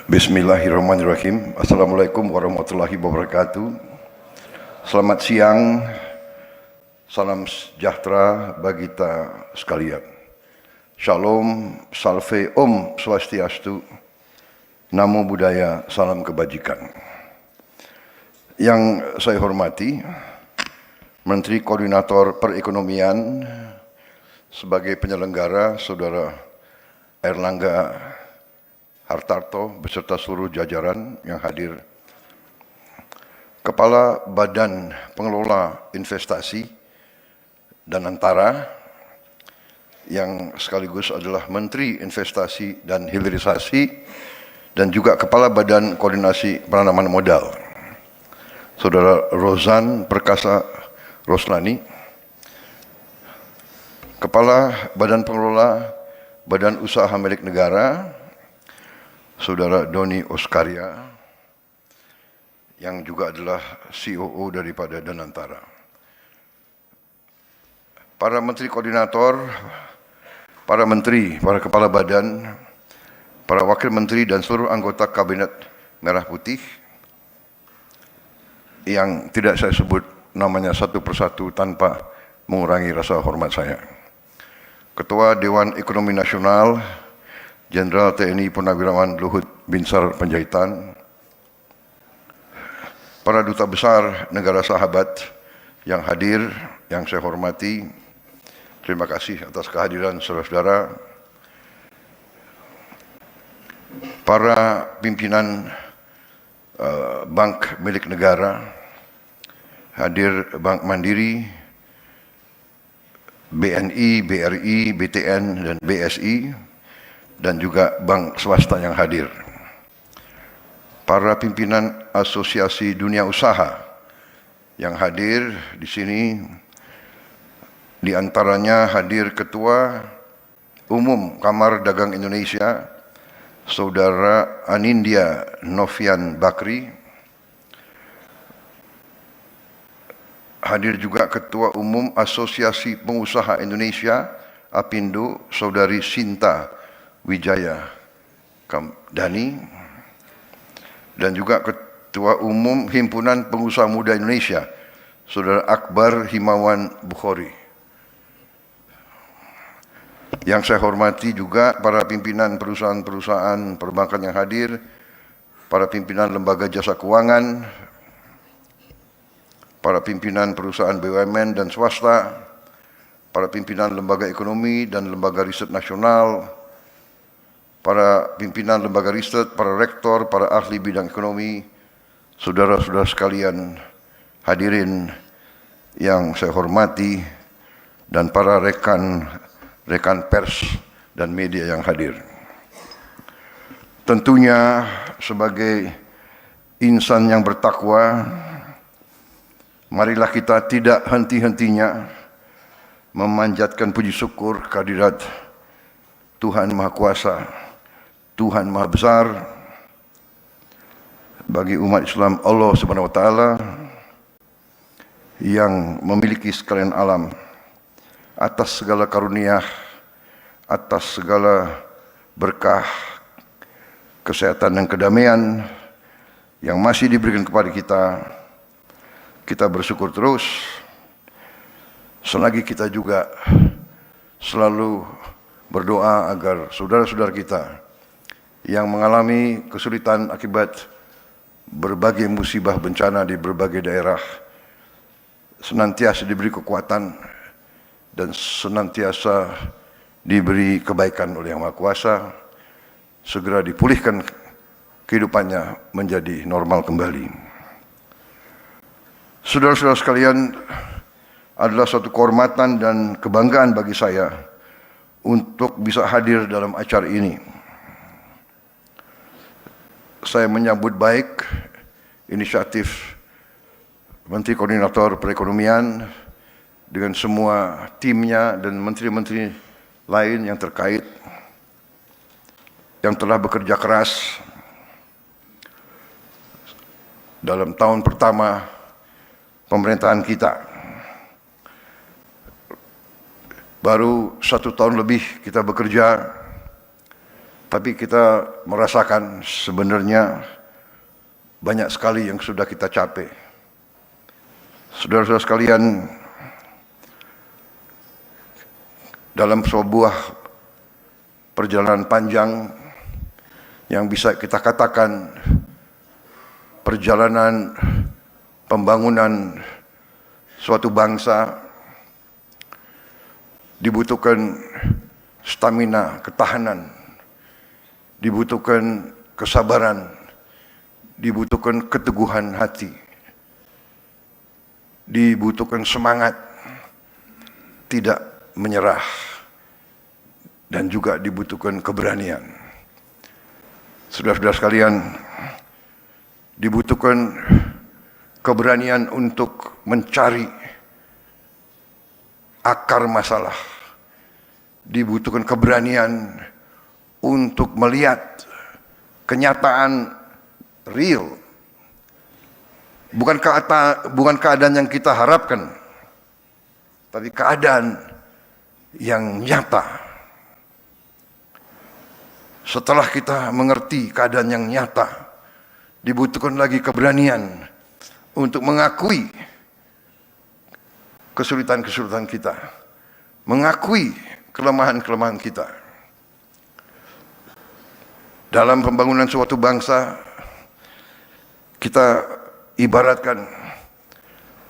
Bismillahirrahmanirrahim. Assalamualaikum warahmatullahi wabarakatuh. Selamat siang, salam sejahtera bagi kita sekalian. Shalom, salve, om swastiastu, namo buddhaya, salam kebajikan. Yang saya hormati, Menteri Koordinator Perekonomian sebagai penyelenggara, Saudara Erlangga Hartarto beserta seluruh jajaran yang hadir, Kepala Badan Pengelola Investasi dan Antara yang sekaligus adalah Menteri Investasi dan Hilirisasi dan juga Kepala Badan Koordinasi Penanaman Modal, Saudara Rozan Perkasa Roslani, Kepala Badan Pengelola Badan Usaha Milik Negara, Saudara Doni Oskaria, yang juga adalah COO daripada Danantara. Para Menteri Koordinator, para Menteri, para Kepala Badan, para Wakil Menteri dan seluruh anggota Kabinet Merah Putih, yang tidak saya sebut namanya satu persatu tanpa mengurangi rasa hormat saya. Ketua Dewan Ekonomi Nasional, Jenderal TNI Purnawirawan Luhut Binsar Panjaitan, para duta besar negara sahabat yang hadir, yang saya hormati, terima kasih atas kehadiran saudara-saudara, para pimpinan bank milik negara, hadir Bank Mandiri, BNI, BRI, BTN, dan BSI, dan juga bank swasta yang hadir. Para pimpinan Asosiasi Dunia Usaha yang hadir di sini, di antaranya hadir Ketua Umum Kamar Dagang Indonesia, Saudara Anindya Novian Bakri. Hadir juga Ketua Umum Asosiasi Pengusaha Indonesia, APindo, Saudari Sinta Wijaya Kamdani, dan juga Ketua Umum Himpunan Pengusaha Muda Indonesia, Saudara Akbar Himawan Bukhari. Yang saya hormati juga para pimpinan perusahaan-perusahaan perbankan yang hadir, para pimpinan lembaga jasa keuangan, para pimpinan perusahaan BUMN dan swasta, para pimpinan lembaga ekonomi dan lembaga riset nasional, para pimpinan lembaga riset, para rektor, para ahli bidang ekonomi, saudara-saudara sekalian hadirin yang saya hormati, dan para rekan pers dan media yang hadir. Tentunya sebagai insan yang bertakwa, marilah kita tidak henti-hentinya memanjatkan puji syukur kehadirat Tuhan Maha Kuasa, Tuhan Maha Besar, bagi umat Islam Allah Subhanahu wa Ta'ala yang memiliki sekalian alam, atas segala karunia, atas segala berkah, kesehatan dan kedamaian yang masih diberikan kepada kita. Kita bersyukur terus, selagi kita juga selalu berdoa agar saudara-saudara kita yang mengalami kesulitan akibat berbagai musibah bencana di berbagai daerah senantiasa diberi kekuatan dan senantiasa diberi kebaikan oleh Yang Maha Kuasa, segera dipulihkan kehidupannya menjadi normal kembali. Saudara-saudara sekalian, adalah suatu kehormatan dan kebanggaan bagi saya untuk bisa hadir dalam acara ini. Saya menyambut baik inisiatif Menteri Koordinator Perekonomian dengan semua timnya dan menteri-menteri lain yang terkait, yang telah bekerja keras dalam tahun pertama pemerintahan kita. Baru 1 tahun lebih kita bekerja, Tapi kita merasakan sebenarnya banyak sekali yang sudah kita capai. Saudara-saudara sekalian, dalam sebuah perjalanan panjang yang bisa kita katakan perjalanan pembangunan suatu bangsa, dibutuhkan stamina, ketahanan, dibutuhkan kesabaran, dibutuhkan keteguhan hati, dibutuhkan semangat, tidak menyerah, dan juga dibutuhkan keberanian. Saudara-saudara sekalian, dibutuhkan keberanian untuk mencari akar masalah, dibutuhkan keberanian untuk melihat kenyataan real, bukan keadaan yang kita harapkan, tapi keadaan yang nyata. Setelah kita mengerti keadaan yang nyata, dibutuhkan lagi keberanian untuk mengakui kesulitan-kesulitan kita, mengakui kelemahan-kelemahan kita. Dalam pembangunan suatu bangsa, kita ibaratkan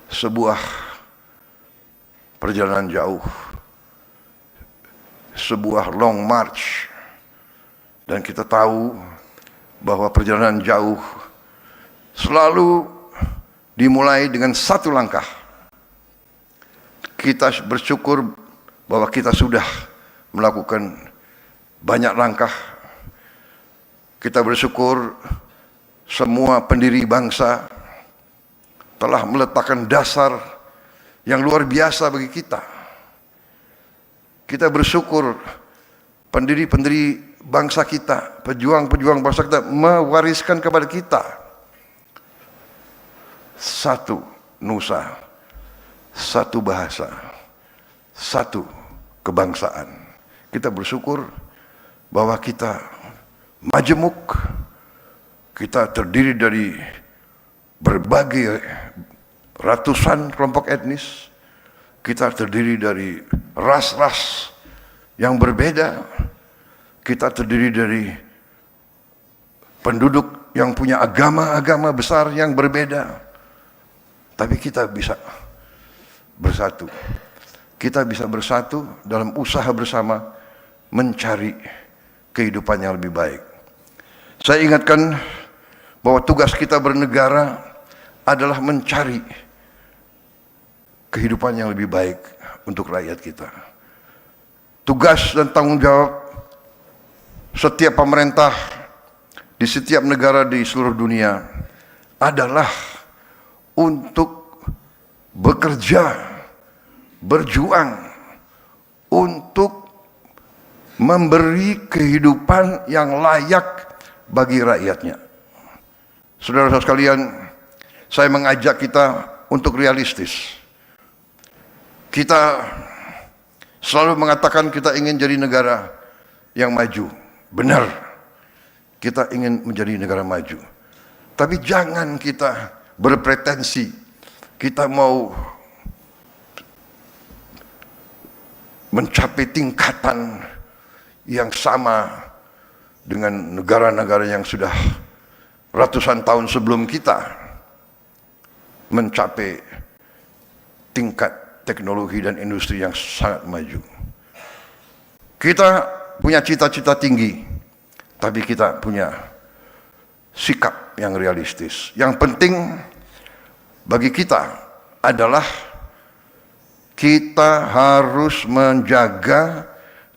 sebuah perjalanan jauh, sebuah long march, dan kita tahu bahwa perjalanan jauh selalu dimulai dengan satu langkah. Kita bersyukur bahwa kita sudah melakukan banyak langkah. Kita bersyukur semua pendiri bangsa telah meletakkan dasar yang luar biasa bagi kita. Kita bersyukur pendiri-pendiri bangsa kita, pejuang-pejuang bangsa kita mewariskan kepada kita satu nusa, satu bahasa, satu kebangsaan. Kita bersyukur bahwa kita majemuk, kita terdiri dari berbagai ratusan kelompok etnis, kita terdiri dari ras-ras yang berbeda, kita terdiri dari penduduk yang punya agama-agama besar yang berbeda, tapi kita bisa bersatu. Kita bisa bersatu dalam usaha bersama mencari kehidupan yang lebih baik. Saya ingatkan bahwa tugas kita bernegara adalah mencari kehidupan yang lebih baik untuk rakyat kita. Tugas dan tanggung jawab setiap pemerintah di setiap negara di seluruh dunia adalah untuk bekerja, berjuang untuk memberi kehidupan yang layak bagi rakyatnya. Saudara-saudara sekalian, saya mengajak kita untuk realistis. Kita selalu mengatakan kita ingin jadi negara yang maju. Benar, kita ingin menjadi negara maju. Tapi jangan kita berpretensi kita mau mencapai tingkatan yang sama dengan negara-negara yang sudah ratusan tahun sebelum kita mencapai tingkat teknologi dan industri yang sangat maju. Kita punya cita-cita tinggi, tapi kita punya sikap yang realistis. Yang penting bagi kita adalah kita harus menjaga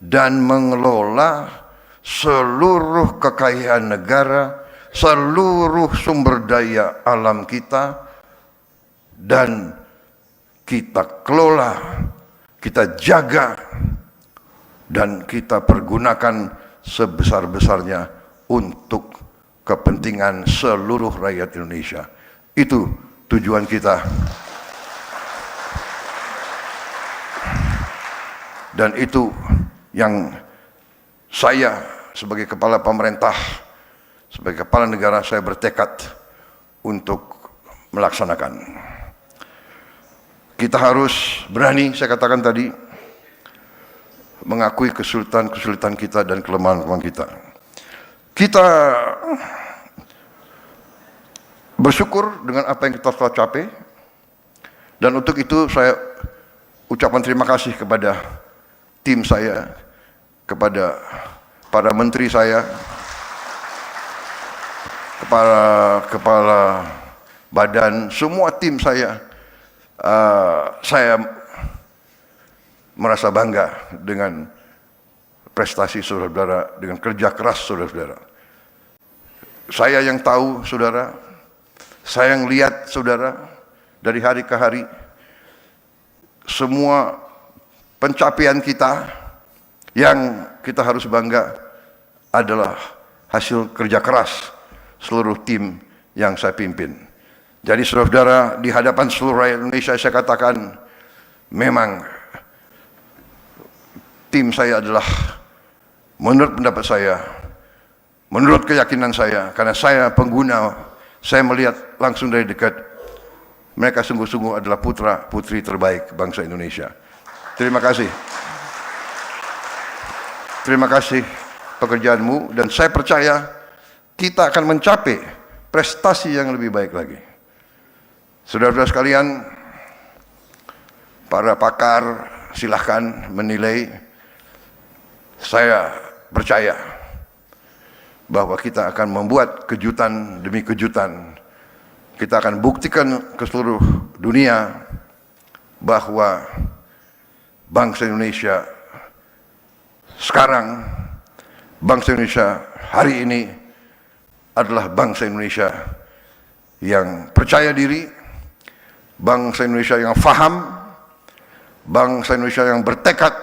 dan mengelola seluruh kekayaan negara, seluruh sumber daya alam kita, dan kita kelola, kita jaga, dan kita pergunakan sebesar-besarnya untuk kepentingan seluruh rakyat Indonesia. Itu tujuan kita. Dan itu yang saya sebagai kepala pemerintah, sebagai kepala negara, saya bertekad untuk melaksanakan. Kita harus berani, saya katakan tadi, mengakui kesulitan-kesulitan kita dan kelemahan-kelemahan kita. Kita bersyukur dengan apa yang kita telah capai, dan untuk itu saya ucapkan terima kasih kepada tim saya, kepada para menteri saya, kepala badan, semua tim saya. Saya merasa bangga dengan prestasi saudara-saudara, dengan kerja keras saudara-saudara. Saya yang tahu saudara, saya yang lihat saudara dari hari ke hari, semua pencapaian kita yang kita harus bangga adalah hasil kerja keras seluruh tim yang saya pimpin. Jadi saudara-saudara, di hadapan seluruh rakyat Indonesia saya katakan, memang tim saya adalah, menurut pendapat saya, menurut keyakinan saya, karena saya pengguna, saya melihat langsung dari dekat, mereka sungguh-sungguh adalah putra-putri terbaik bangsa Indonesia. Terima kasih. Terima kasih pekerjaanmu, dan saya percaya kita akan mencapai prestasi yang lebih baik lagi. Saudara-saudara sekalian, para pakar silahkan menilai. Saya percaya bahwa kita akan membuat kejutan demi kejutan. Kita akan buktikan ke seluruh dunia bahwa bangsa Indonesia sekarang, bangsa Indonesia hari ini adalah bangsa Indonesia yang percaya diri, bangsa Indonesia yang faham, bangsa Indonesia yang bertekad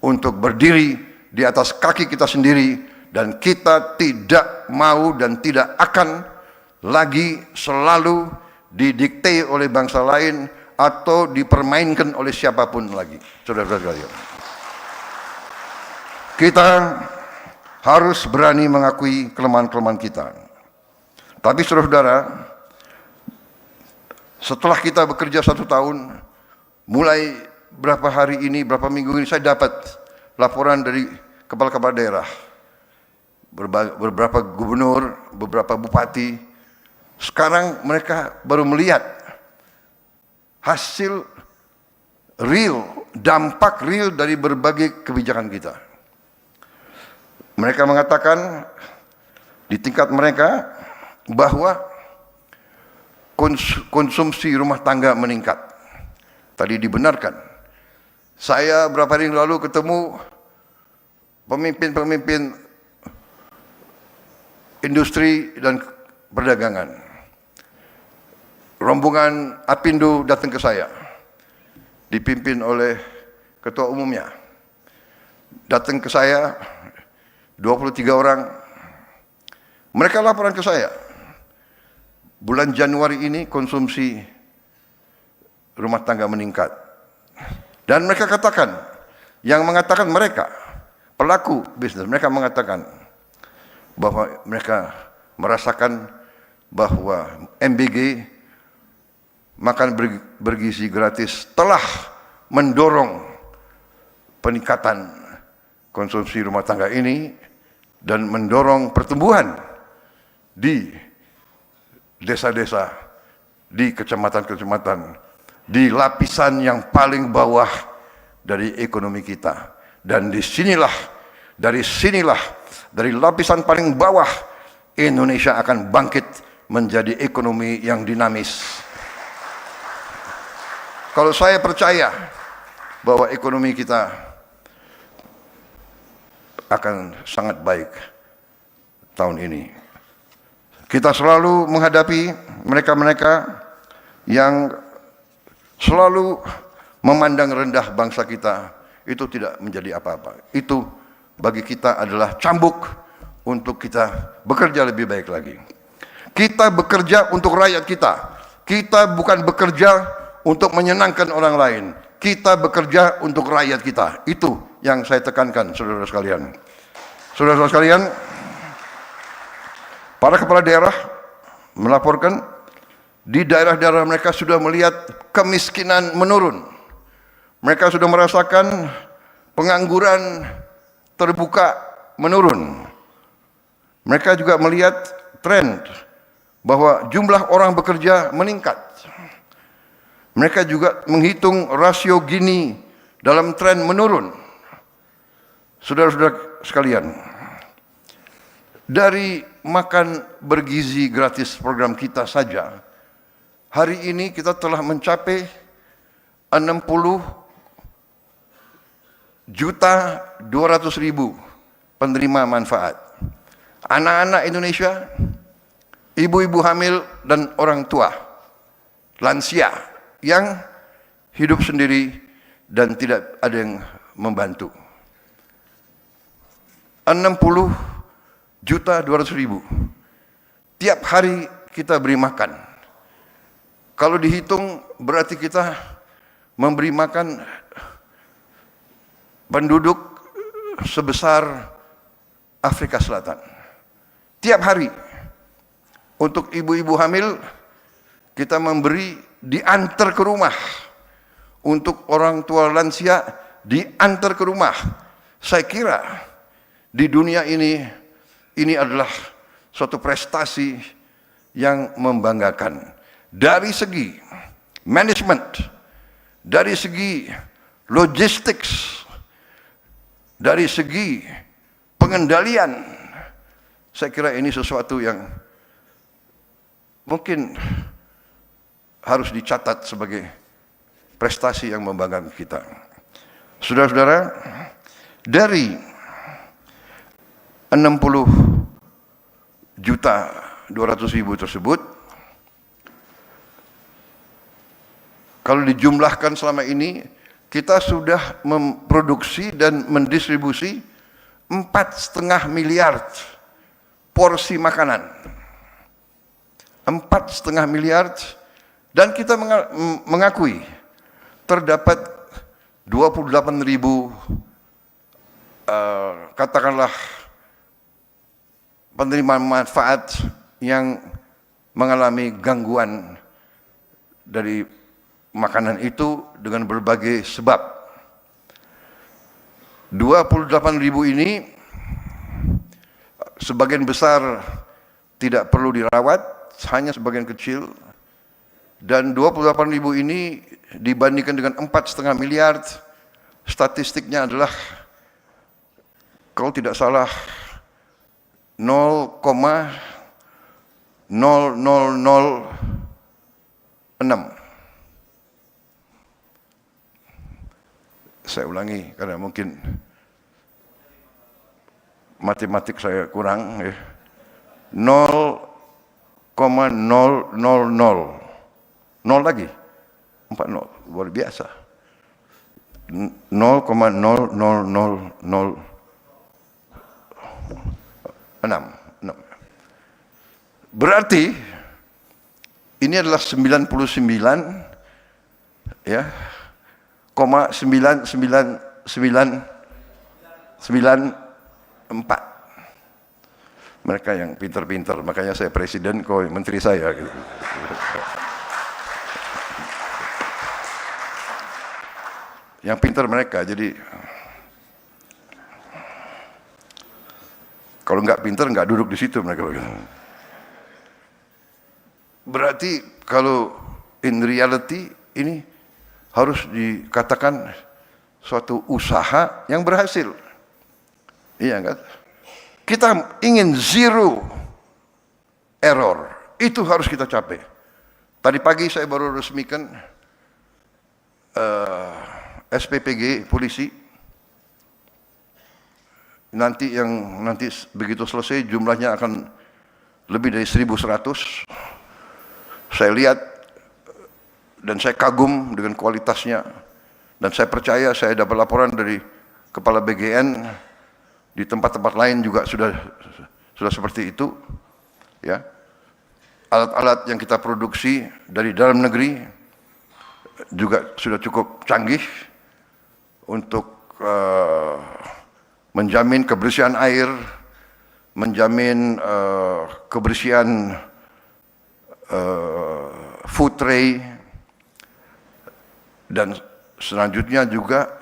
untuk berdiri di atas kaki kita sendiri, dan kita tidak mau dan tidak akan lagi selalu didikte oleh bangsa lain atau dipermainkan oleh siapapun lagi. Saudara-saudara sekalian, kita harus berani mengakui kelemahan-kelemahan kita. Tapi saudara-saudara, setelah kita bekerja 1 tahun, mulai berapa hari ini, berapa minggu ini, saya dapat laporan dari kepala-kepala daerah, beberapa gubernur, beberapa bupati. Sekarang mereka baru melihat hasil real, dampak real dari berbagai kebijakan kita. Mereka mengatakan di tingkat mereka bahwa konsumsi rumah tangga meningkat. Tadi dibenarkan. Saya beberapa hari yang lalu ketemu pemimpin-pemimpin industri dan perdagangan. Rombongan Apindo datang ke saya, dipimpin oleh ketua umumnya. Datang ke saya 23 orang. Mereka laporan ke saya, bulan Januari ini konsumsi rumah tangga meningkat. Dan mereka katakan, yang mengatakan mereka, pelaku bisnis, mereka mengatakan bahwa mereka merasakan bahwa MBG, makan bergizi gratis, telah mendorong peningkatan konsumsi rumah tangga ini dan mendorong pertumbuhan di desa-desa, di kecamatan-kecamatan, di lapisan yang paling bawah dari ekonomi kita. Dan dari sinilah, dari lapisan paling bawah, Indonesia akan bangkit menjadi ekonomi yang dinamis. Kalau saya percaya bahwa ekonomi kita akan sangat baik tahun ini. Kita selalu menghadapi mereka-mereka yang selalu memandang rendah bangsa kita. Itu tidak menjadi apa-apa. Itu bagi kita adalah cambuk untuk kita bekerja lebih baik lagi. Kita bekerja untuk rakyat kita. Kita bukan bekerja untuk menyenangkan orang lain. Kita bekerja untuk rakyat kita. Itu yang saya tekankan, saudara sekalian. Saudara-saudara sekalian, para kepala daerah melaporkan di daerah-daerah mereka sudah melihat kemiskinan menurun. Mereka sudah merasakan pengangguran terbuka menurun. Mereka juga melihat tren bahwa jumlah orang bekerja meningkat. Mereka juga menghitung rasio Gini dalam tren menurun. Saudara-saudara sekalian, dari makan bergizi gratis program kita saja, hari ini kita telah mencapai 60.200.000 penerima manfaat. Anak-anak Indonesia, ibu-ibu hamil dan orang tua, lansia yang hidup sendiri dan tidak ada yang membantu. 60.200.000 tiap hari kita beri makan. Kalau dihitung berarti kita memberi makan penduduk sebesar Afrika Selatan. Tiap hari untuk ibu-ibu hamil kita memberi, diantar ke rumah. Untuk orang tua lansia diantar ke rumah. Saya kira di dunia ini adalah suatu prestasi yang membanggakan. Dari segi manajemen, dari segi logistik, dari segi pengendalian, saya kira ini sesuatu yang mungkin harus dicatat sebagai prestasi yang membanggakan kita. Saudara-saudara, dari 60.200.000 tersebut, kalau dijumlahkan selama ini, kita sudah memproduksi dan mendistribusi 4,5 miliar porsi makanan. 4,5 miliar, dan kita mengakui terdapat 28.000 katakanlah penerima manfaat yang mengalami gangguan dari makanan itu dengan berbagai sebab. 28.000 ini sebagian besar tidak perlu dirawat, hanya sebagian kecil. Dan 28.000 ini dibandingkan dengan 4,5 miliar, statistiknya adalah kalau tidak salah 0,0006. Saya ulangi karena mungkin matematik saya kurang ya. 0,000 nol lagi 40, luar biasa. 0,00006. Berarti ini adalah 99 ya, 99994. Mereka yang pintar-pintar, makanya saya presiden, kau menteri saya gitu. Yang pintar mereka, jadi kalau nggak pintar nggak duduk di situ mereka. Berarti kalau in reality ini harus dikatakan suatu usaha yang berhasil. Iya kan? Kita ingin zero error, itu harus kita capai. Tadi pagi saya baru resmikan SPPG polisi. Nanti begitu selesai jumlahnya akan lebih dari 1.100. Saya lihat dan saya kagum dengan kualitasnya, dan saya percaya, saya dapat laporan dari Kepala BGN di tempat-tempat lain juga sudah seperti itu ya. Alat-alat yang kita produksi dari dalam negeri juga sudah cukup canggih untuk menjamin kebersihan air, menjamin kebersihan food tray, dan selanjutnya juga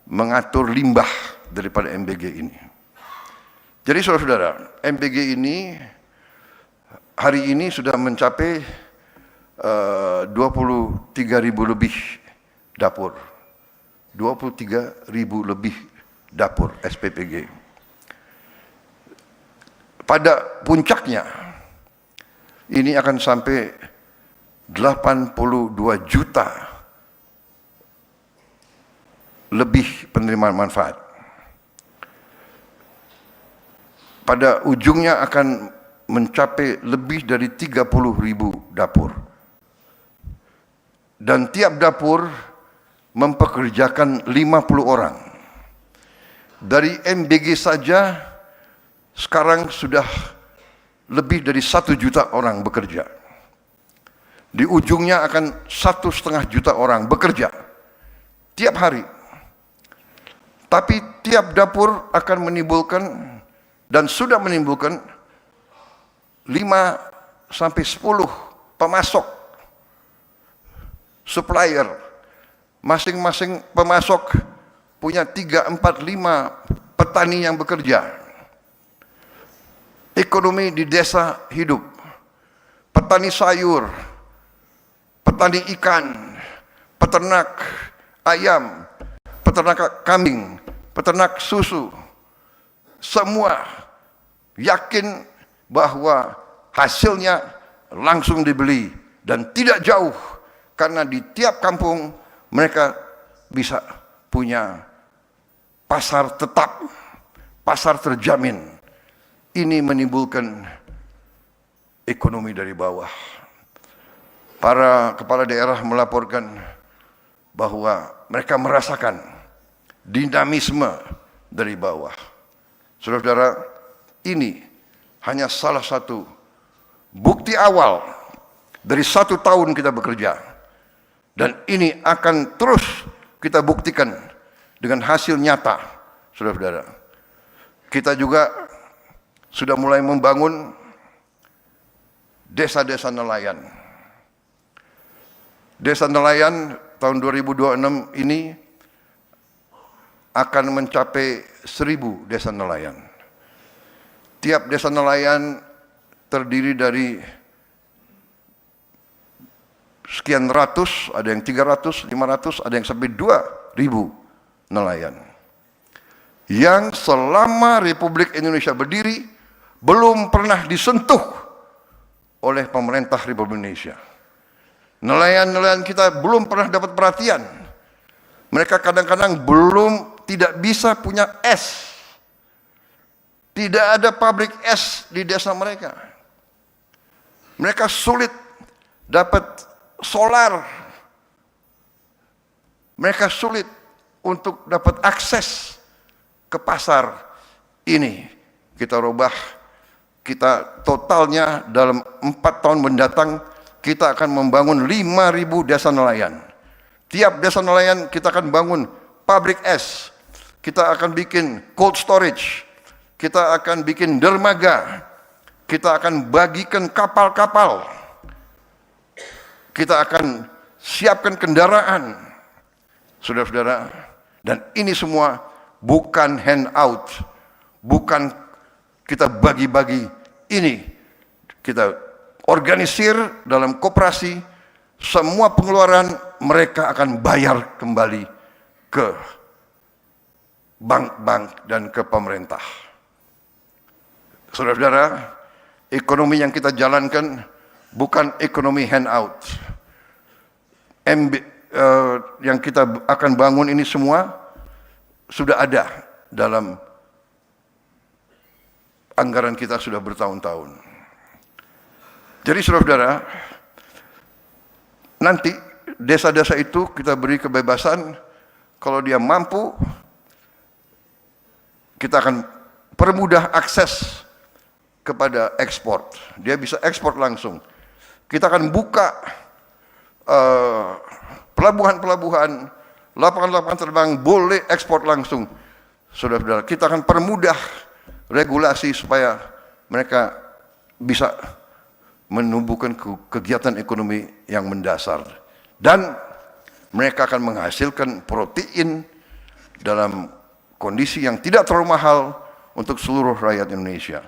mengatur limbah daripada MBG ini. Jadi saudara-saudara, MBG ini hari ini sudah mencapai 23.000 lebih dapur. 23.000 lebih dapur SPPG. Pada puncaknya, ini akan sampai 82 juta lebih penerima manfaat. Pada ujungnya akan mencapai lebih dari 30.000 dapur. Dan tiap dapur mempekerjakan 50 orang. Dari MBG saja sekarang sudah lebih dari 1 juta orang bekerja. Di ujungnya akan 1,5 juta orang bekerja tiap hari. Tapi tiap dapur akan menimbulkan dan sudah menimbulkan 5 sampai 10 pemasok, supplier. Masing-masing pemasok punya 3, 4, 5 petani yang bekerja. Ekonomi di desa hidup. Petani sayur, petani ikan, peternak ayam, peternak kambing, peternak susu, semua yakin bahwa hasilnya langsung dibeli dan tidak jauh, karena di tiap kampung mereka bisa punya pasar tetap, pasar terjamin. Ini menimbulkan ekonomi dari bawah. Para kepala daerah melaporkan bahwa mereka merasakan dinamisme dari bawah. Saudara-saudara, ini hanya salah satu bukti awal dari 1 tahun kita bekerja. Dan ini akan terus kita buktikan dengan hasil nyata, saudara-saudara. Kita juga sudah mulai membangun desa-desa nelayan. Desa nelayan tahun 2026 ini akan mencapai 1.000 desa nelayan. Tiap desa nelayan terdiri dari sekian ratus, ada yang 300, 500, ada yang sampai 2.000 nelayan. Yang selama Republik Indonesia berdiri belum pernah disentuh oleh pemerintah Republik Indonesia. Nelayan-nelayan kita belum pernah dapat perhatian. Mereka kadang-kadang tidak bisa punya es. Tidak ada pabrik es di desa mereka. Mereka sulit dapat solar. Mereka sulit untuk dapat akses ke pasar. Ini kita rubah. Kita totalnya dalam 4 tahun mendatang kita akan membangun 5.000 desa nelayan. Tiap desa nelayan kita akan bangun pabrik es. Kita akan bikin cold storage. Kita akan bikin dermaga. Kita akan bagikan kapal-kapal. Kita akan siapkan kendaraan. Saudara-saudara, dan ini semua bukan handout. Bukan kita bagi-bagi. Ini kita organisir dalam koperasi, semua pengeluaran mereka akan bayar kembali ke bank-bank dan ke pemerintah. Saudara-saudara, ekonomi yang kita jalankan bukan ekonomi handout. Yang kita akan bangun ini semua sudah ada dalam anggaran kita sudah bertahun-tahun. Jadi saudara-saudara, nanti desa-desa itu kita beri kebebasan, kalau dia mampu, kita akan permudah akses kepada ekspor. Dia bisa ekspor langsung. Kita akan buka pelabuhan-pelabuhan, lapangan-lapangan terbang boleh ekspor langsung. saudara-saudara, kita akan permudah regulasi supaya mereka bisa menumbuhkan kegiatan ekonomi yang mendasar. Dan mereka akan menghasilkan protein dalam kondisi yang tidak terlalu mahal untuk seluruh rakyat Indonesia.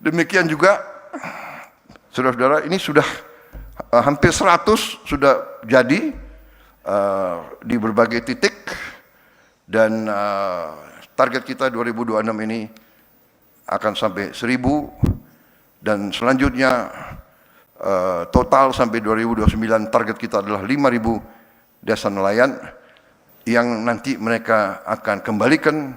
Demikian juga, saudara-saudara, ini sudah hampir 100 sudah jadi di berbagai titik, dan target kita 2026 ini akan sampai 1000, dan selanjutnya total sampai 2029 target kita adalah 5.000 desa nelayan yang nanti mereka akan kembalikan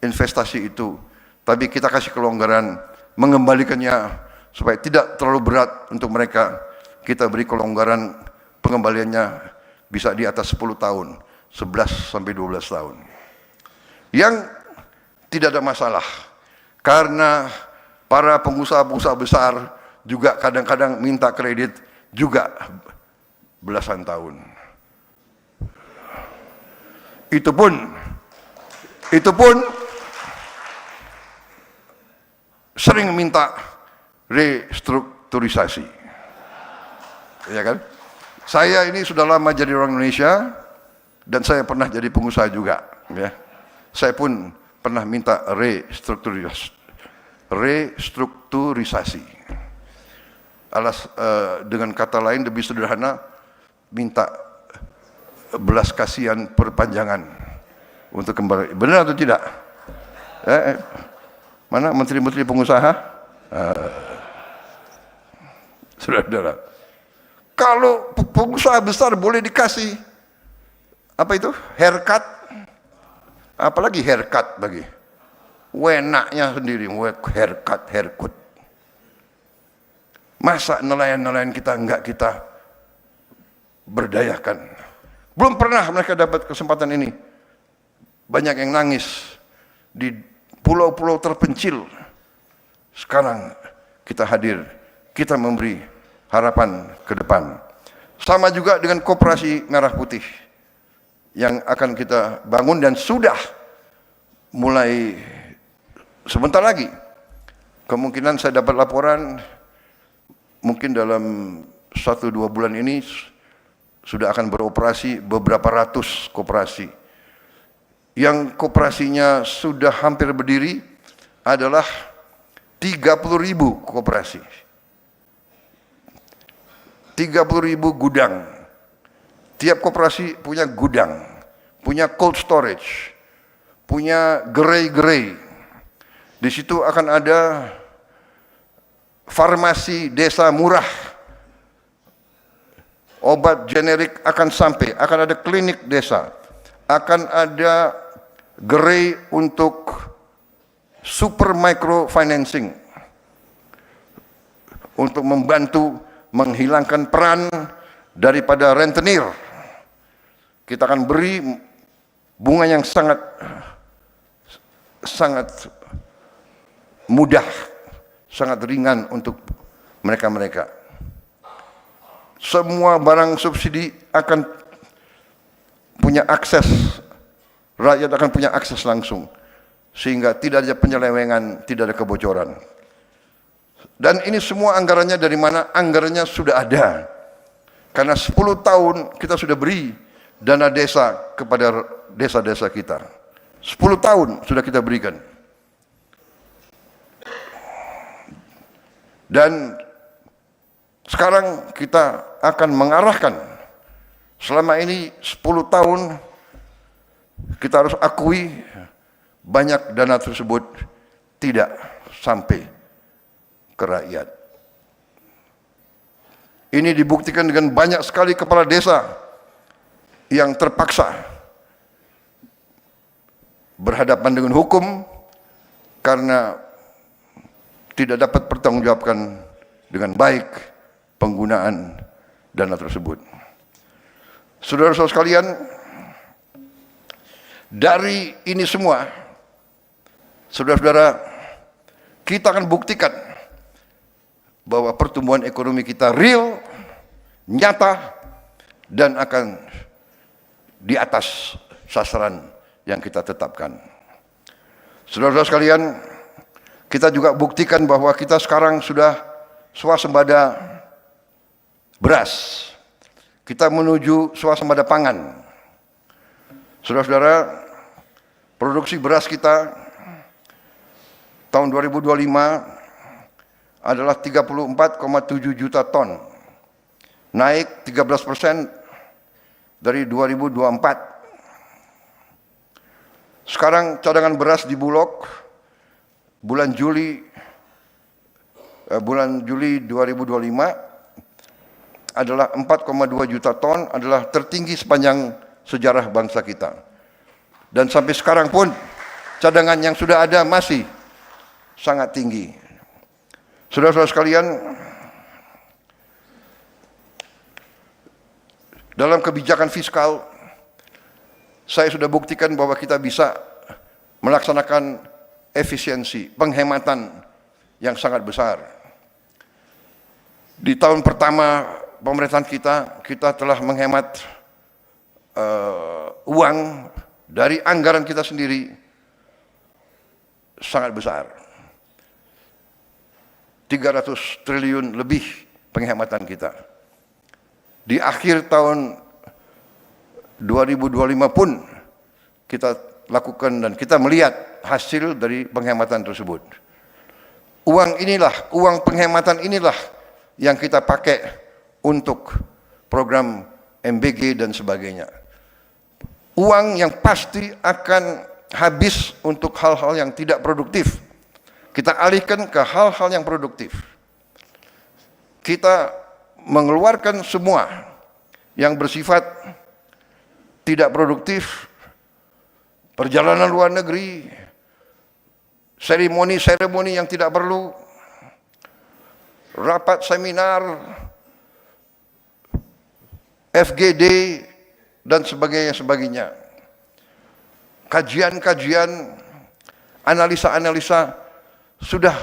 investasi itu, tapi kita kasih kelonggaran mengembalikannya supaya tidak terlalu berat untuk mereka. Kita beri kelonggaran pengembaliannya bisa di atas 10 tahun, 11 sampai 12 tahun. Yang tidak ada masalah, karena para pengusaha-pengusaha besar juga kadang-kadang minta kredit juga belasan tahun. Itu pun sering minta restrukturisasi. Ya kan? Saya ini sudah lama jadi orang Indonesia dan saya pernah jadi pengusaha juga, ya. Saya pun pernah minta restrukturisasi. Dengan kata lain lebih sederhana, minta belas kasihan perpanjangan untuk kembali. Benar atau tidak? Mana menteri-menteri pengusaha? Saudara-saudara, kalau pengusaha besar boleh dikasih apa itu? Haircut, apalagi haircut bagi wenaknya sendiri, haircut. Masa nelayan-nelayan kita enggak kita berdayakan? Belum pernah mereka dapat kesempatan ini. Banyak yang nangis di pulau-pulau terpencil. Sekarang kita hadir, kita memberi harapan ke depan. Sama juga dengan Koperasi Merah Putih yang akan kita bangun dan sudah mulai sebentar lagi. Kemungkinan saya dapat laporan mungkin dalam 1-2 bulan ini sudah akan beroperasi beberapa ratus koperasi. Yang koperasinya sudah hampir berdiri adalah 30.000 koperasi. 30.000 gudang. Tiap koperasi punya gudang, punya cold storage, punya gerai-gerai. Di situ akan ada farmasi desa murah. Obat generik akan sampai, akan ada klinik desa, akan ada gerai untuk super micro financing untuk membantu menghilangkan peran daripada rentenir. Kita akan beri bunga yang sangat mudah, sangat ringan untuk mereka-mereka. Semua barang subsidi akan punya akses, rakyat akan punya akses langsung, sehingga tidak ada penyelewengan, tidak ada kebocoran. Dan ini semua anggarannya dari mana? Anggarannya sudah ada. Karena 10 tahun kita sudah beri dana desa kepada desa-desa kita. 10 tahun sudah kita berikan. Dan sekarang kita akan mengarahkan. Selama ini 10 tahun kita harus akui banyak dana tersebut tidak sampai ke rakyat. Ini dibuktikan dengan banyak sekali kepala desa yang terpaksa berhadapan dengan hukum karena tidak dapat pertanggungjawabkan dengan baik penggunaan dana tersebut. Saudara-saudara sekalian, dari ini semua, saudara-saudara, kita akan buktikan bahwa pertumbuhan ekonomi kita real, nyata, dan akan di atas sasaran yang kita tetapkan. Saudara-saudara sekalian, kita juga buktikan bahwa kita sekarang sudah swasembada beras. Kita menuju swasembada pangan. Saudara-saudara, produksi beras kita tahun 2025 adalah 34,7 juta ton, naik 13% dari 2024. Sekarang cadangan beras di Bulog bulan Juli 2025 adalah 4,2 juta ton, adalah tertinggi sepanjang sejarah bangsa kita. Dan sampai sekarang pun cadangan yang sudah ada masih sangat tinggi. Saudara-saudara sekalian, dalam kebijakan fiskal saya sudah buktikan bahwa kita bisa melaksanakan efisiensi, penghematan yang sangat besar. Di tahun pertama pemerintahan kita telah menghemat uang dari anggaran kita sendiri sangat besar. 300 triliun lebih penghematan kita. Di akhir tahun 2025 pun kita lakukan dan kita melihat hasil dari penghematan tersebut. Uang penghematan inilah yang kita pakai untuk program MBG dan sebagainya. Uang yang pasti akan habis untuk hal-hal yang tidak produktif. Kita alihkan ke hal-hal yang produktif. Kita mengeluarkan semua yang bersifat tidak produktif, perjalanan luar negeri, seremoni-seremoni yang tidak perlu, rapat seminar, FGD, dan sebagainya. Kajian-kajian, analisa-analisa, sudah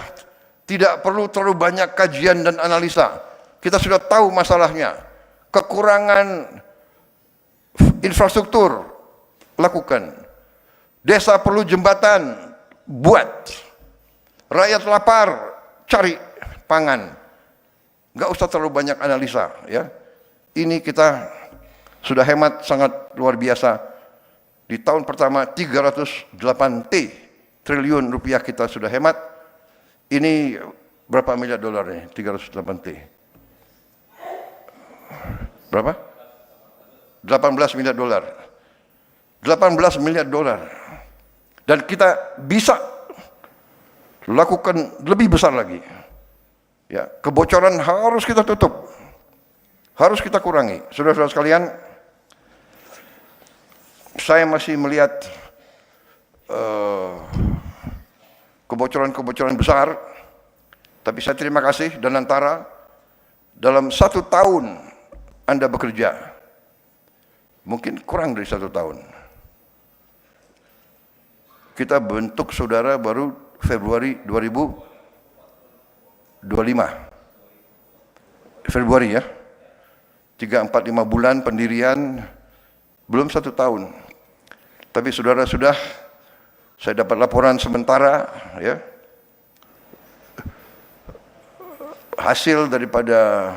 tidak perlu terlalu banyak kajian dan analisa. Kita sudah tahu masalahnya. Kekurangan infrastruktur, lakukan. Desa perlu jembatan, buat. Rakyat lapar, cari pangan. Nggak usah terlalu banyak analisa, ya. Ini kita sudah hemat sangat luar biasa. Di tahun pertama 308 triliun rupiah kita sudah hemat. Ini berapa miliar dolar nih? 308 T. Berapa? 18 miliar dolar. 18 miliar dolar. Dan kita bisa lakukan lebih besar lagi. Ya, kebocoran harus kita tutup. Harus kita kurangi. Saudara-saudara sekalian, saya masih melihat kebocoran-kebocoran besar, tapi saya terima kasih dan antara dalam 1 tahun Anda bekerja, mungkin kurang dari 1 tahun. Kita bentuk saudara baru Februari 2025. Februari ya. 3-4-5 bulan pendirian, belum 1 tahun. Tapi saudara sudah, saya dapat laporan sementara, ya, hasil daripada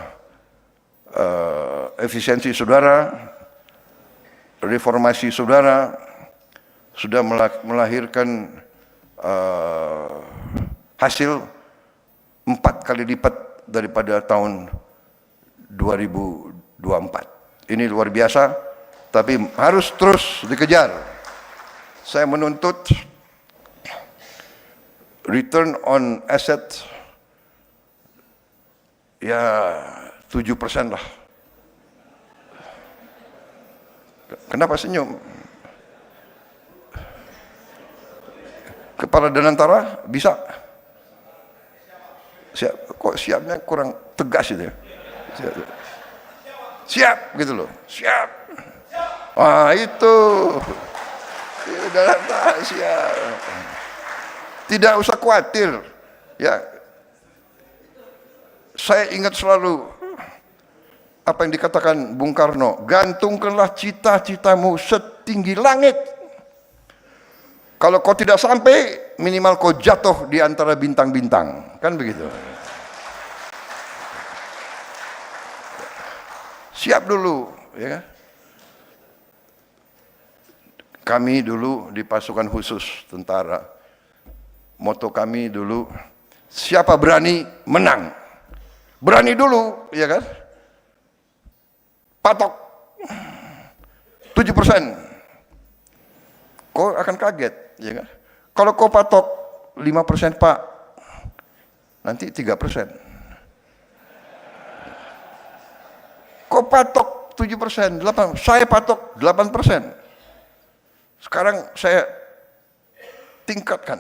efisiensi saudara, reformasi saudara, sudah melahirkan hasil 4 kali lipat daripada tahun 2024. Ini luar biasa, tapi harus terus dikejar. Saya menuntut return on asset ya 7% lah. Kenapa senyum? Kepala Danantara bisa? Siap, kok siapnya kurang tegas itu ya? Siap gitu loh, siap. Wah itu Danantara siap. Tidak usah khawatir, ya. Saya ingat selalu apa yang dikatakan Bung Karno, gantungkanlah cita-citamu setinggi langit. Kalau kau tidak sampai, minimal kau jatuh di antara bintang-bintang, kan begitu. Siap dulu, ya kan? Kami dulu di pasukan khusus tentara, moto kami dulu, siapa berani menang. Berani dulu, ya kan? Patok 7%. Kau akan kaget, ya kan? Kalau kau patok 5%, Pak, nanti 3%. Kau patok 7%, 8%, saya patok 8%. Sekarang saya tingkatkan.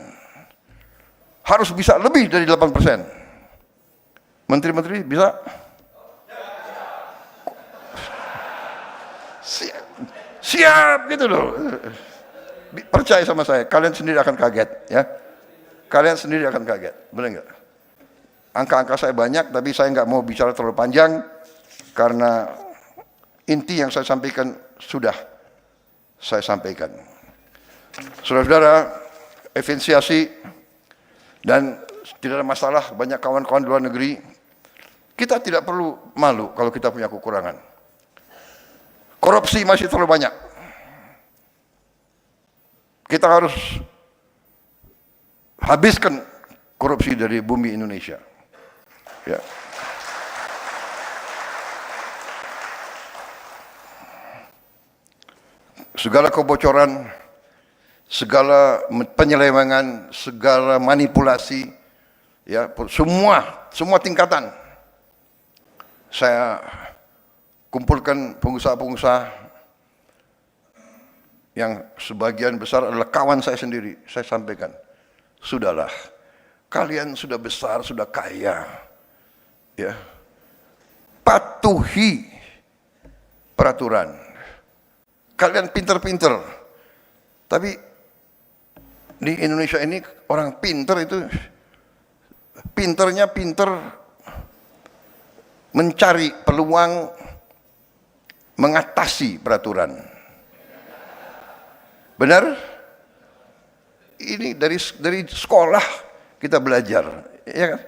Harus bisa lebih dari 8%. Menteri-menteri bisa? Siap gitu loh. Percaya sama saya, kalian sendiri akan kaget, ya. Kalian sendiri akan kaget, benar nggak? Angka-angka saya banyak, tapi saya nggak mau bicara terlalu panjang karena inti yang saya sampaikan sudah saya sampaikan. Saudara-saudara, esensiasi dan tidak ada masalah, banyak kawan-kawan di luar negeri. Kita tidak perlu malu kalau kita punya kekurangan. Korupsi masih terlalu banyak. Kita harus habiskan korupsi dari bumi Indonesia. Ya. Segala kebocoran, segala penyelewengan, segala manipulasi, ya, semua tingkatan. Saya kumpulkan pengusaha-pengusaha yang sebagian besar adalah kawan saya sendiri. Saya sampaikan, sudahlah, kalian sudah besar, sudah kaya, ya, patuhi peraturan. Kalian pinter-pinter, tapi di Indonesia ini orang pinter itu pinternya pinter mencari peluang mengatasi peraturan. Benar? Ini dari sekolah kita belajar, ya kan?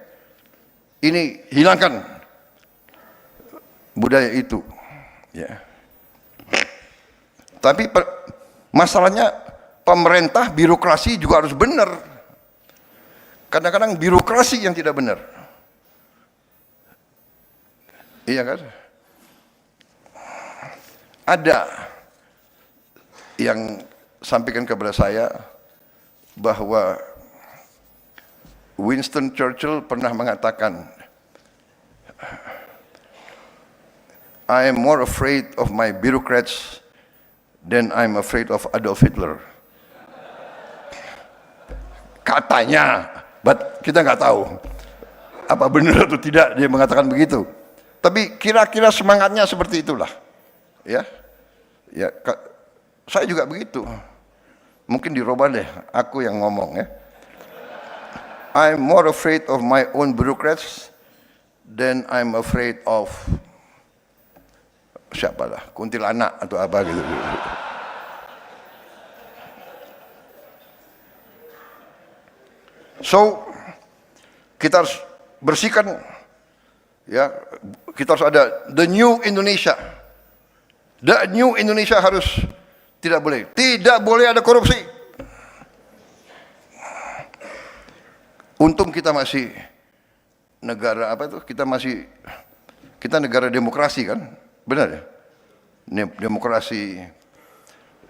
Ini hilangkan budaya itu, ya. Tapi masalahnya pemerintah, birokrasi juga harus benar. Kadang-kadang birokrasi yang tidak benar. Iya kan? Ada yang sampaikan kepada saya bahwa Winston Churchill pernah mengatakan, I am more afraid of my bureaucrats than I'm afraid of Adolf Hitler. Katanya, but kita nggak tahu apa benar atau tidak dia mengatakan begitu. Tapi kira-kira semangatnya seperti itulah, ya. Ya, saya juga begitu. Mungkin dirubah deh, aku yang ngomong, ya. I'm more afraid of my own bureaucrats than I'm afraid of siapalah, kuntilanak atau apa gitu. So, kita harus bersihkan, ya, kita harus ada the new Indonesia. The new Indonesia harus tidak boleh ada korupsi. Untung kita masih negara apa itu? Kita negara demokrasi kan? Benar ya? Demokrasi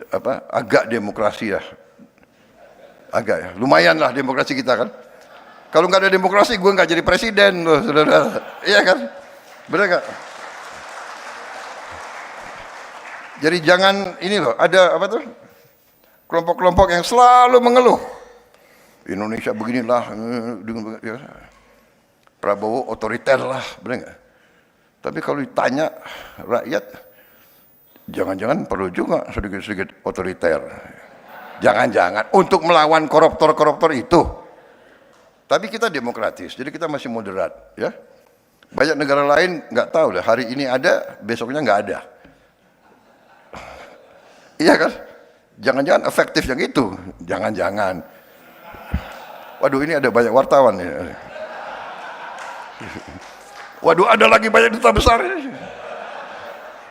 apa? Agak demokrasi ya. Agak ya. Lumayan lah demokrasi kita kan. Kalau nggak ada demokrasi, gue nggak jadi presiden loh, saudara. Iya kan? Benar nggak? Jadi jangan ini loh, ada apa tuh? Kelompok-kelompok yang selalu mengeluh. Indonesia beginilah, Prabowo otoriter lah, benar nggak? Tapi kalau ditanya rakyat, jangan-jangan perlu juga sedikit-sedikit otoriter. Jangan-jangan untuk melawan koruptor-koruptor itu. Tapi kita demokratis, jadi kita masih moderat, ya. Banyak negara lain nggak tahu lah, hari ini ada, besoknya nggak ada. Iya kan? Jangan-jangan efektif yang itu, jangan-jangan. Waduh, ini ada banyak wartawan ya. Waduh, ada lagi banyak duta besar.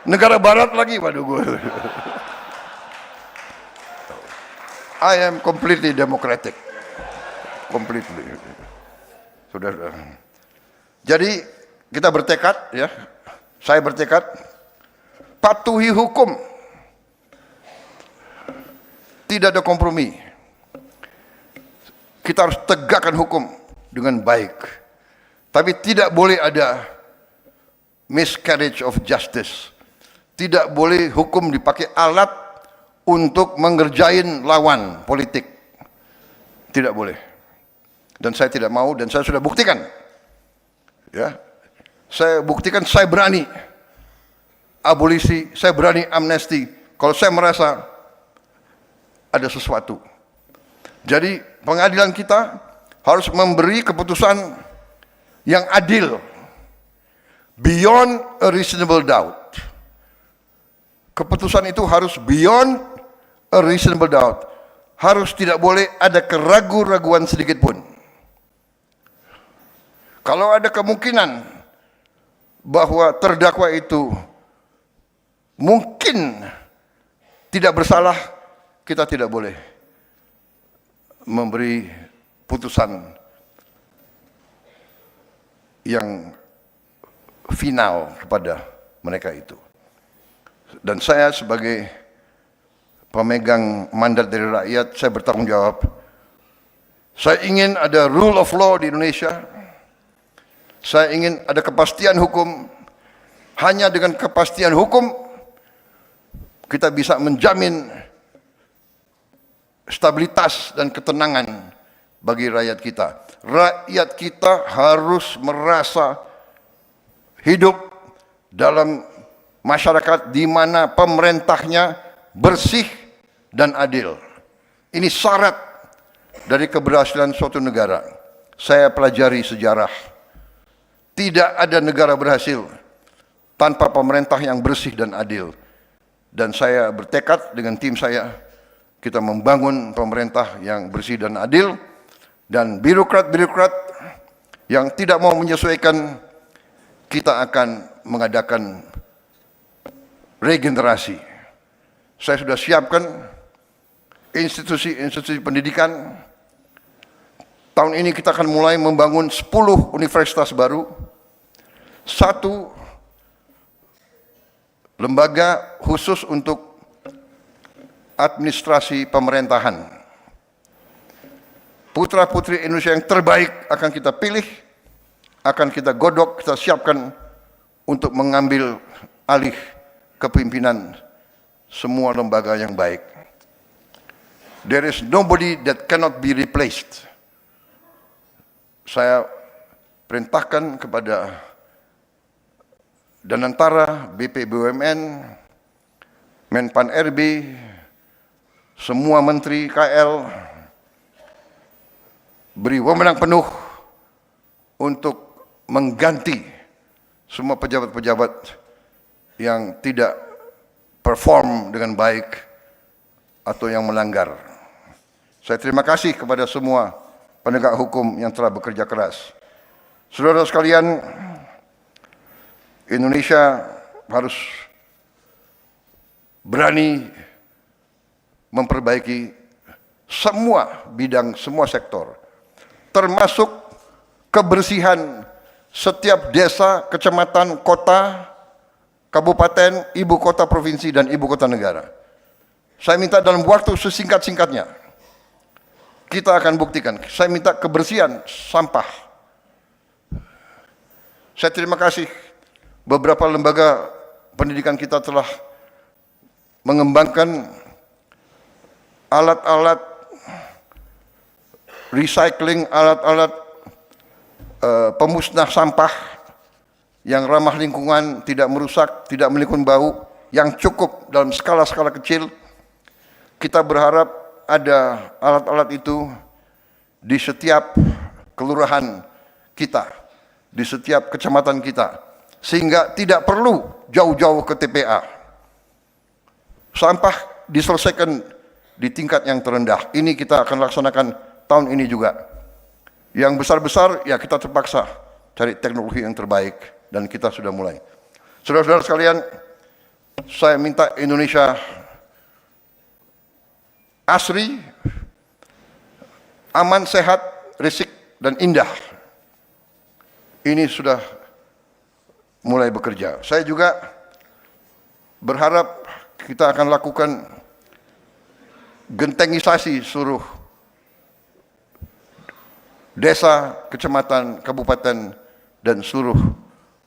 Negara barat lagi, waduh gue. I am completely democratic. Completely. Sudah. Jadi kita bertekad ya. Saya bertekad patuhi hukum. Tidak ada kompromi. Kita harus tegakkan hukum dengan baik. Tapi tidak boleh ada miscarriage of justice. Tidak boleh hukum dipakai alat untuk mengerjain lawan politik. Tidak boleh. Dan saya tidak mau, dan saya sudah buktikan. Ya, saya buktikan saya berani abolisi, saya berani amnesti. Kalau saya merasa ada sesuatu. Jadi pengadilan kita harus memberi keputusan yang adil, beyond a reasonable doubt. Keputusan itu harus beyond a reasonable doubt. Harus tidak boleh ada keraguan-raguan sedikit pun. Kalau ada kemungkinan bahwa terdakwa itu mungkin tidak bersalah, kita tidak boleh memberi putusan yang final kepada mereka itu. Dan saya sebagai pemegang mandat dari rakyat, saya bertanggung jawab. Saya ingin ada rule of law di Indonesia. Saya ingin ada kepastian hukum. Hanya dengan kepastian hukum kita bisa menjamin stabilitas dan ketenangan bagi rakyat kita. Rakyat kita harus merasa hidup dalam masyarakat di mana pemerintahnya bersih dan adil. Ini syarat dari keberhasilan suatu negara. Saya pelajari sejarah. Tidak ada negara berhasil tanpa pemerintah yang bersih dan adil. Dan saya bertekad dengan tim saya, kita membangun pemerintah yang bersih dan adil, dan birokrat-birokrat yang tidak mau menyesuaikan, kita akan mengadakan regenerasi. Saya sudah siapkan institusi-institusi pendidikan. Tahun ini kita akan mulai membangun 10 universitas baru, 1 lembaga khusus untuk administrasi pemerintahan. Putra-putri Indonesia yang terbaik akan kita pilih, akan kita godok, kita siapkan untuk mengambil alih kepimpinan semua lembaga yang baik. There is nobody that cannot be replaced. Saya perintahkan kepada Danantara, BP BUMN, Menpan RB, semua menteri KL, beri wewenang penuh untuk mengganti semua pejabat-pejabat yang tidak perform dengan baik atau yang melanggar. Saya terima kasih kepada semua penegak hukum yang telah bekerja keras. Saudara sekalian, Indonesia harus berani memperbaiki semua bidang, semua sektor, termasuk kebersihan setiap desa, kecamatan, kota, kabupaten, ibu kota provinsi, dan ibu kota negara. Saya minta dalam waktu sesingkat-singkatnya, kita akan buktikan. Saya minta kebersihan sampah. Saya terima kasih beberapa lembaga pendidikan kita telah mengembangkan alat-alat recycling, alat-alat pemusnah sampah yang ramah lingkungan, tidak merusak, tidak menimbulkan bau, yang cukup dalam skala-skala kecil. Kita berharap ada alat-alat itu di setiap kelurahan kita, di setiap kecamatan kita, sehingga tidak perlu jauh-jauh ke TPA. Sampah diselesaikan di tingkat yang terendah. Ini kita akan laksanakan tahun ini juga. Yang besar-besar, ya kita terpaksa cari teknologi yang terbaik, dan kita sudah mulai. Saudara-saudara sekalian, saya minta Indonesia asri, aman, sehat, risik, dan indah. Ini sudah mulai bekerja. Saya juga berharap kita akan lakukan gentengisasi seluruh desa, kecamatan, kabupaten, dan seluruh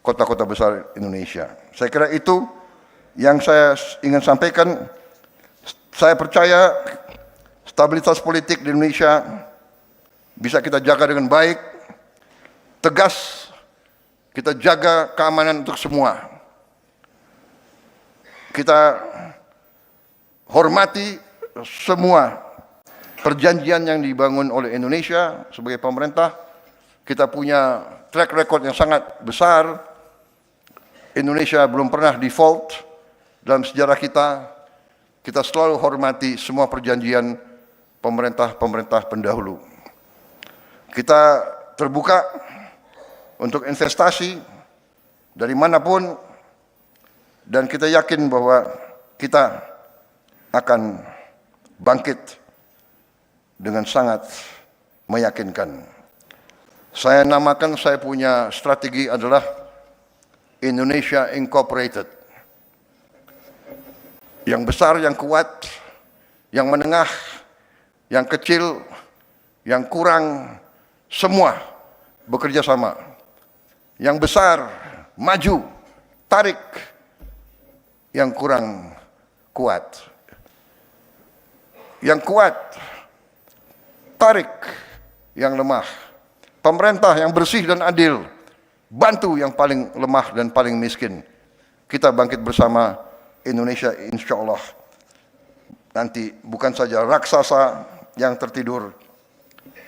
kota-kota besar Indonesia. Saya kira itu yang saya ingin sampaikan. Saya percaya stabilitas politik di Indonesia bisa kita jaga dengan baik, tegas, kita jaga keamanan untuk semua. Kita hormati semua perjanjian yang dibangun oleh Indonesia sebagai pemerintah. Kita punya track record yang sangat besar. Indonesia belum pernah default dalam sejarah kita. Kita selalu hormati semua perjanjian pemerintah-pemerintah pendahulu. Kita terbuka untuk investasi dari manapun, dan kita yakin bahwa kita akan bangkit dengan sangat meyakinkan. Saya namakan, saya punya strategi adalah Indonesia Incorporated. Yang besar, yang kuat, yang menengah, yang kecil, yang kurang, semua bekerja sama. Yang besar, maju, tarik. Yang kurang, kuat. Yang kuat, tarik yang lemah. Pemerintah yang bersih dan adil, bantu yang paling lemah dan paling miskin. Kita bangkit bersama. Indonesia insya Allah nanti bukan saja raksasa yang tertidur,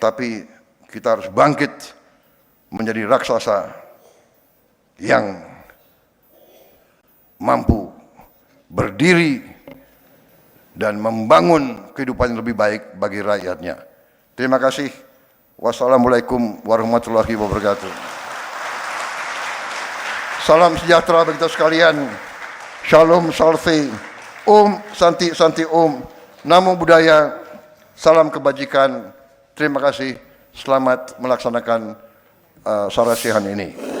tapi kita harus bangkit menjadi raksasa yang mampu berdiri dan membangun kehidupan yang lebih baik bagi rakyatnya. Terima kasih. Wassalamualaikum warahmatullahi wabarakatuh. Salam sejahtera bagi kita sekalian. Shalom Salve. Santi Santi Namo Buddhaya. Salam kebajikan. Terima kasih. Selamat melaksanakan sarasihan ini.